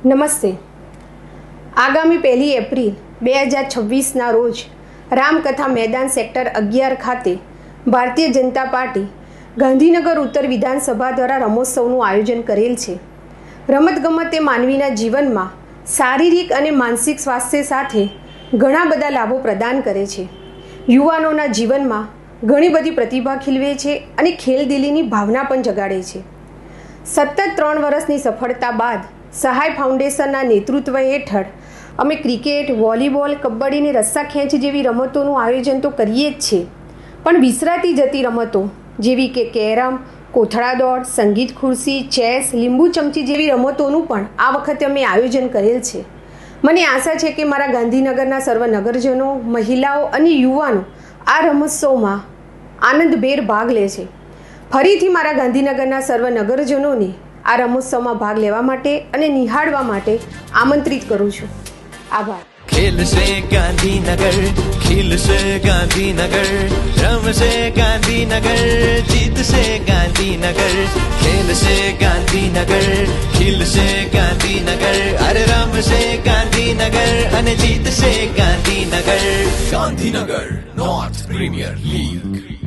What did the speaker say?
નમસ્તે. આગામી 1 એપ્રિલ 2026ના રોજ રામકથા મેદાન સેક્ટર 11 ખાતે ભારતીય જનતા પાર્ટી ગાંધીનગર ઉત્તર વિધાનસભા દ્વારા રમોત્સવનું આયોજન કરેલ છે. રમતગમત એ માનવીના જીવનમાં શારીરિક અને માનસિક સ્વાસ્થ્ય સાથે ઘણા બધા લાભો પ્રદાન કરે છે. યુવાનોના જીવનમાં ઘણી બધી પ્રતિભા ખીલવે છે અને ખેલદિલીની ભાવના પણ જગાડે છે. સતત 3 વર્ષની સફળતા બાદ સહાય ફાઉન્ડેશનના નેતૃત્વ હેઠળ અમે ક્રિકેટ, વોલીબોલ, કબડ્ડી અને રસ્સા ખેંચ જેવી રમતોનું આયોજન તો કરીએ જ છીએ, પણ વિસરાતી જતી રમતો જેવી કે કેરમ, કોથળા દોડ, સંગીત ખુરશી, ચેસ, લીંબુ ચમચી જેવી રમતોનું પણ આ વખતે અમે આયોજન કરેલ છે. મને આશા છે કે મારા ગાંધીનગરના સર્વ નગરજનો, મહિલાઓ અને યુવાનો આ રમોત્સવમાં આનંદભેર ભાગ લે છે. ફરીથી મારા ગાંધીનગરના સર્વ નગરજનોને આ રમોત્સવમાં ભાગ લેવા માટે અને નિહાળવા માટે આમંત્રિત કરું છું. આભાર. ખેલશે ગાંધીનગર, ખીલશે ગાંધીનગર, રમશે ગાંધીનગર, જીતશે ગાંધીનગર. ખેલશે ગાંધીનગર, ખીલશે ગાંધીનગર, અરે રમશે ગાંધીનગર અને જીતશે Gandhinagar. Gandhinagar north premier league.